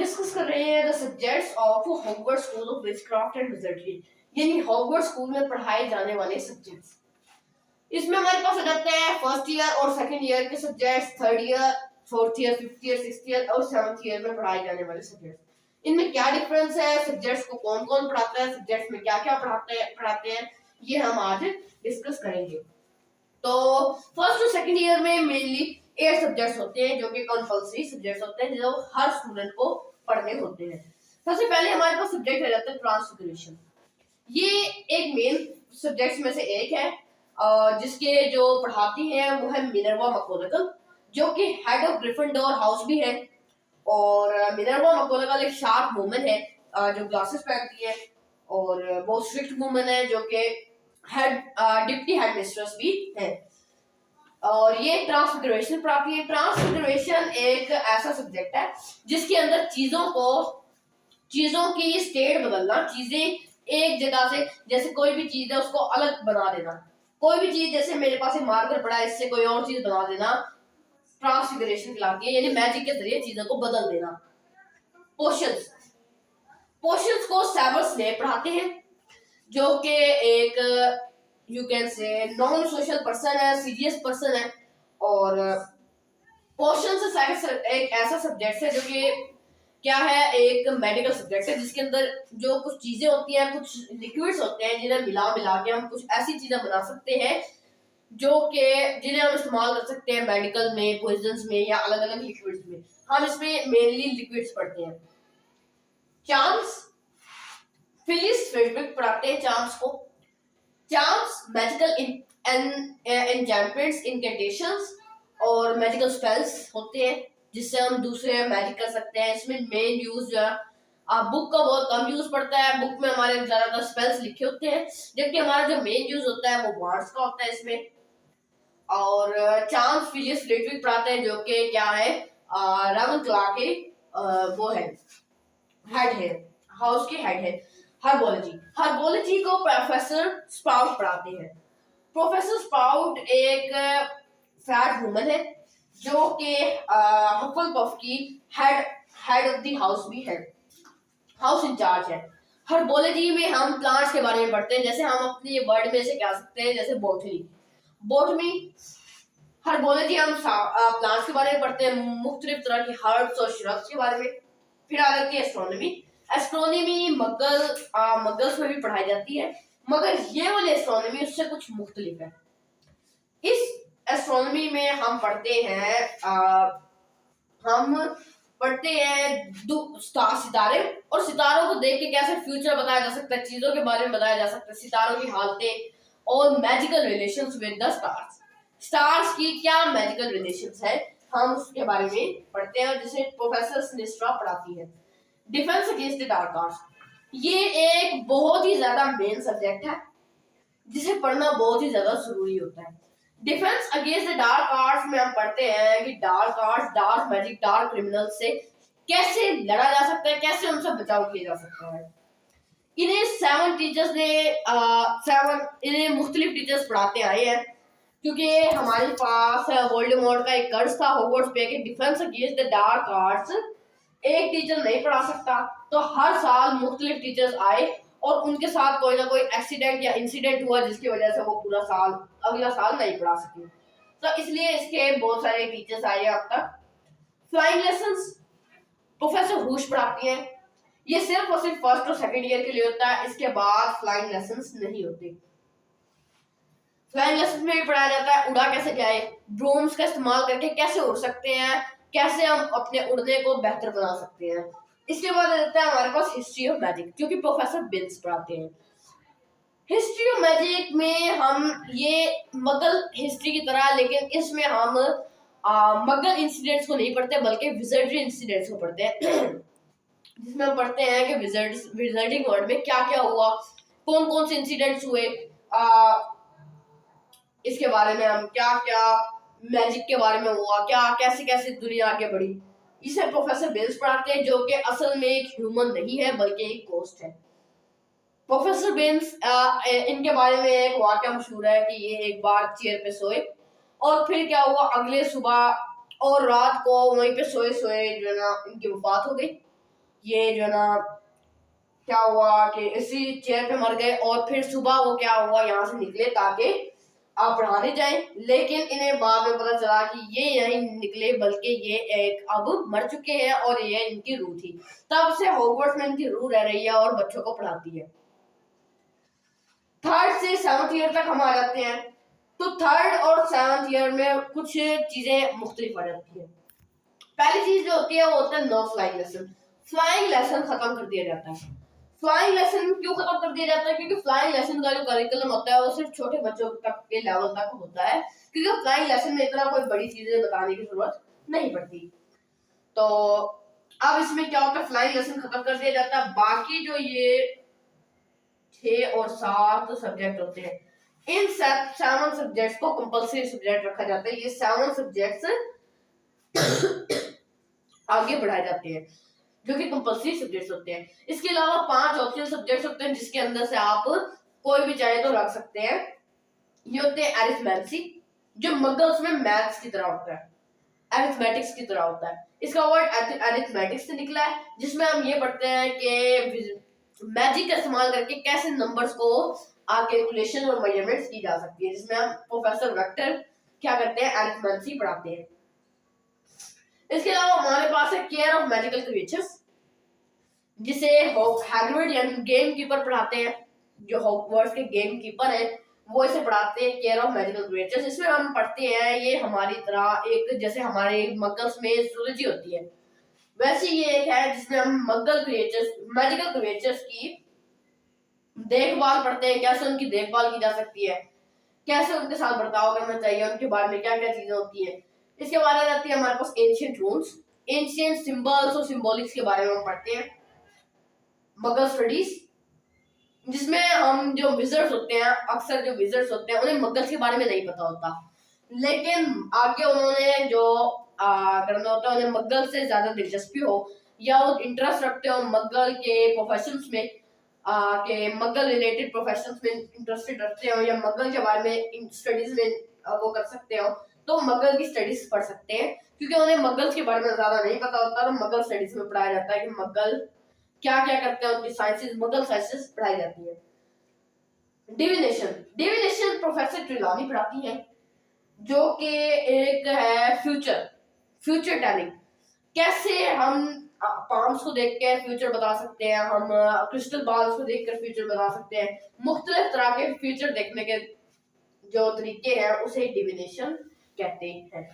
Discuss कर रहे हैं the subjects of Hogwarts school of witchcraft and विजर्डरी, यानी हॉगवर्ड स्कूल में पढ़ाए जाने वाले सब्जेक्ट्स। इसमें हमारे पास आ जाते हैं फर्स्ट ईयर और सेकंड ईयर के subjects, third year, fourth year, fifth year, sixth year और सेवंथ ईयर में पढ़ाए जाने वाले सब्जेक्ट्स। इनमें क्या डिफरेंस है, सब्जेक्ट्स को कौन कौन पढ़ाता है, सब्जेक्ट्स में क्या क्या पढ़ाते हैं, ये हम आज डिस्कस करेंगे। तो फर्स्ट और सेकंड ईयर में मेनली 8 सब्जेक्ट्स होते हैं जो कि कंपल्सरी सब्जेक्ट्स होते हैं जो हर स्टूडेंट को पढ़ने होते हैं। सबसे पहले हमारे पास सब्जेक्ट आ जाता है ट्रांसफिगरेशन। ये एक मेन सब्जेक्ट्स में से एक है जिसके जो पढ़ाती हैं वो है मिनर्वा मैकगोनागल, जो कि हेड ऑफ ग्रिफिंडोर हाउस भी है। और मिनर्वा मैकगोनागल एक शार्प वुमन है जो ग्लासेस पहनती है और बहुत स्ट्रिक्ट वुमन है जो कि हेड डिप्टी हेड मिस्ट्रेस भी है। और ये ट्रांसफिगरेशन पढ़ाती है। ट्रांसफिगरेशन एक ऐसा सब्जेक्ट है जिसके अंदर चीजों की स्टेट बदलना, चीजें एक जगह से, जैसे कोई भी चीज है उसको अलग बना देना, कोई भी चीज जैसे मेरे पास एक मार्कर पड़ा है इससे कोई और चीज बना देना, ट्रांसफिगरेशन कहलाती है, यानी मैजिक के जरिए चीजों को बदल देना। पोशंस को सेवर्स स्नेप पढ़ाते हैं जो कि एक you can say non social person है, सीरियस पर्सन है। और पोशंस एक ऐसा सब्जेक्ट है जो कि क्या है, एक मेडिकल सब्जेक्ट है जिसके अंदर जो कुछ चीजें होती हैं, कुछ लिक्विड्स होते हैं जिन्हें मिला मिला के हम कुछ ऐसी चीजें बना सकते हैं जो कि जिन्हें हम इस्तेमाल कर सकते हैं मेडिकल में, पॉइजन्स में या अलग अलग लिक्विड्स में। हम इसमें मेनली लिक्विड्स पढ़ते हैं। चार्म्स, फिलिस फ्रेडरिक पढ़ाते हैं चार्म्स को। चार्म्स मैजिकल एन्चेंटमेंट्स, इनकेटेशंस और मैजिकल स्पेल्स होते हैं जिससे हम दूसरे मैजिक कर सकते हैं। इसमें मेन यूज जो है बुक का बहुत कम यूज पड़ता है। बुक में हमारे ज्यादातर स्पेल्स लिखे होते हैं, जबकि हमारा जो मेन यूज होता है वो वर्ड्स का होता है इसमें। और चार्ल्स फिलिस फ्रेडरिक पढ़ाते हैं जो कि क्या है, रेवेनक्लॉ के वो है, हेड है, हाउस के हेड है। हर्बोलॉजी को प्रोफेसर स्प्राउट पढ़ाते हैं। प्रोफेसर स्प्राउट एक फैट वुमन है जो कि हफलपफ की हेड ऑफ द हाउस भी है, हाउस इंचार्ज है। हर्बोलॉजी में हम प्लांट्स के बारे में पढ़ते हैं, जैसे हम अपने वर्ड में से कह सकते हैं जैसे बोटनी। हर्बोलॉजी हम प्लांट्स के बारे में पढ़ते हैं, मुख्तलिफ तरह की हर्ब्स और श्रब्स के बारे में। फिर आ जाती है एस्ट्रोनॉमी मगल्स में भी पढ़ाई जाती है, मगर ये वाली एस्ट्रोनॉमी उससे कुछ मुख्तलिफ है। इस एस्ट्रोनॉमी में हम पढ़ते हैं सितारे, और सितारों को देख के कैसे फ्यूचर बताया जा सकता है, चीजों के बारे में बताया जा सकता है, सितारों की हालतें और magical relations with the stars की क्या मैजिकल रिलेशंस है, हम उसके बारे में पढ़ते हैं जिसे प्रोफेसर सिनिस्ट्रा पढ़ाती है। Defence against the dark arts, ये एक बहुत ही ज्यादा मेन सब्जेक्ट है जिसे पढ़ना बहुत ही ज्यादा जरूरी होता है। Defence against the dark arts में हम पढ़ते हैं कि dark arts, dark magic, dark criminal से कैसे लड़ा जा सकता है, कैसे उनसे बचाव किया जा सकता है। इन्हें 7 टीचर्स ने इन्हें मुख्तलिफ टीचर्स पढ़ाते आए हैं, क्योंकि हमारे पास वोल्डेमॉर्ट का एक कर्ज था हॉगवर्ट्स पे कि defence against the dark arts एक टीचर नहीं पढ़ा सकता, तो हर साल मुख्तलिफ टीचर्स आए और उनके साथ कोई ना कोई एक्सीडेंट या इंसिडेंट हुआ जिसकी वजह से वो पूरा साल अगला साल नहीं पढ़ा सके, तो इसलिए इसके बहुत सारे टीचर्स आए अब तक। फ्लाइंग लेसन्स प्रोफेसर हुश पढ़ाती हैं, ये सिर्फ और सिर्फ फर्स्ट और सेकंड ईयर के लिए होता है, इसके बाद फ्लाइंग लेसन्स नहीं होते। फ्लाइंग लेसन्स में भी पढ़ाया जाता है उड़ा कैसे जाए, ड्रोन्स का इस्तेमाल करके कैसे उड़ सकते हैं, कैसे हम अपने उड़ने को बेहतर बना सकते हैं। इसके बाद रहता है हमारे पास हिस्ट्री ऑफ मैजिक, जो कि प्रोफेसर बिन्स पढ़ाते हैं। हिस्ट्री ऑफ मैजिक में हम ये मगल हिस्ट्री की तरह, लेकिन इसमें हम मगल इंसिडेंट्स को नहीं पढ़ते बल्कि विजर्डरी इंसिडेंट्स को पढ़ते हैं जिसमें हम पढ़ते हैं कि विजर्डिंग वर्ल्ड में क्या क्या हुआ, कौन कौन से इंसिडेंट्स हुए, इसके बारे में हम क्या क्या मैजिक के बारे में हुआ, क्या कैसे कैसे दुनिया आगे बढ़ी, इसे प्रोफेसर बिन्स पढ़ाते हैं जो कि असल में एक ह्यूमन नहीं है बल्कि एक गोस्ट है। प्रोफेसर बिन्स इनके बारे में एक वाकया मशहूर है कि ये एक बार चेयर पे सोए और फिर क्या हुआ, अगले सुबह और रात को वहीं पे सोए सोए जो है ना इनकी वफात हो गई। ये जो ना क्या हुआ कि इसी चेयर पे मर गए, और फिर सुबह वो क्या हुआ यहाँ से निकले ताकि आप पढ़ाने जाएं, लेकिन इन्हें बाद में पता चला कि ये नहीं निकले बल्कि ये एक अब मर चुके हैं और ये इनकी रूह थी। तब से हॉगवर्ट्स में इनकी रूह रह रही है और बच्चों को पढ़ाती है। थर्ड से सेवंथ ईयर तक हम आ जाते हैं, तो थर्ड और सेवंथ ईयर में कुछ चीजें मुख्तलिफ आ जाती है। पहली चीज जो होती है वो होता है no flying lesson. Flying lesson खत्म कर दिया जाता है। फ्लाइंग लेसन क्यों खत्म कर दिया जाता है? क्योंकि फ्लाइंग लेसन का जो करिकुलम होता है वो सिर्फ छोटे बच्चों तक के लेवल तक होता है, क्योंकि फ्लाइंग लेसन में इतना कोई बड़ी चीजें बताने की जरूरत नहीं पड़ती। तो अब इसमें क्या होता है, फ्लाइंग लेसन खत्म कर दिया जाता है। बाकी जो ये 6 और 7 सब्जेक्ट होते हैं, इन 7 सब्जेक्ट्स को कंपल्सरी सब्जेक्ट रखा जाता है। ये 7 सब्जेक्ट्स आगे बढ़ाए जाते हैं जो कि कंपल्सरी सब्जेक्ट्स होते हैं। इसके अलावा 5 ऑप्शनल सब्जेक्ट्स होते हैं जिसके अंदर से आप कोई भी चाहे तो रख सकते हैं। ये होते हैं अरिथमेटिक्स, जो मगल्स में मैथ्स की तरह होता है, अरिथमेटिक्स की तरह होता है। इसका वर्ड अरिथमेटिक्स से निकला है, जिसमें हम ये पढ़ते हैं कि मैजिक का इस्तेमाल करके कैसे नंबर्स को कैलकुलेशन और मेजरमेंट्स की जा सकती है, जिसमें हम प्रोफेसर वेक्टर क्या करते हैं, अरिथमेटिक्स पढ़ाते हैं। इसके अलावा हमारे पास है केयर ऑफ मैजिकल क्रिएचर्स, जिसे हैग्रिड यानी गेम कीपर पढ़ाते हैं। जो हॉगवर्ट्स के गेम कीपर है वो इसे पढ़ाते हैं, केयर ऑफ मैजिकल क्रिएचर्स। इसमें हम पढ़ते हैं ये हमारी तरह एक, जैसे हमारे मगल्स में एस्ट्रोलॉजी होती है, वैसे ये एक है जिसमें हम मगल क्रिएचर्स, मैजिकल क्रिएचर्स की देखभाल पढ़ते हैं, कैसे उनकी देखभाल की जा सकती है, कैसे उनके साथ बर्ताव करना चाहिए, उनके बारे में क्या क्या चीजें होती है। इसके बारे में आती है हमारे पास एंशिएंट रून्स, एंशिएंट सिंबल्स और सिंबॉलिक्स के बारे में हम पढ़ते हैं। मगल स्टडीज, जिसमें हम जो विजर्ड्स होते हैं, अक्सर जो विजर्ड्स होते हैं उन्हें मगल्स के बारे में नहीं पता होता, लेकिन आगे उन्होंने जो करना होता है, उन्हें मगल से ज्यादा दिलचस्पी हो या वो इंटरेस्ट रखते हो मगल के प्रोफेशंस में, के मगल रिलेटेड प्रोफेशंस में इंटरेस्टेड रखते हो या मगल के बारे में स्टडीज में वो कर सकते हो, तो मगल की स्टडीज पढ़ सकते हैं। क्योंकि उन्हें मगल के बारे में ज्यादा नहीं पता होता, तो मगल स्टडीज में पढ़ाया जाता है कि मगल क्या क्या करते हैं, उनकी साइंसेस, मगल साइंसेस पढ़ाई जाती है। डिविनेशन, डिविनेशन प्रोफेसर ट्रिलानी पढ़ाती है, जो कि एक है फ्यूचर टेलिंग। कैसे हम पाम्स को देख के फ्यूचर बता सकते हैं, हम क्रिस्टल बॉल्स को देखकर फ्यूचर बता सकते हैं। मुख्तलिफ तरह के फ्यूचर देखने के जो तरीके हैं उसे डिविनेशन कहते हैं।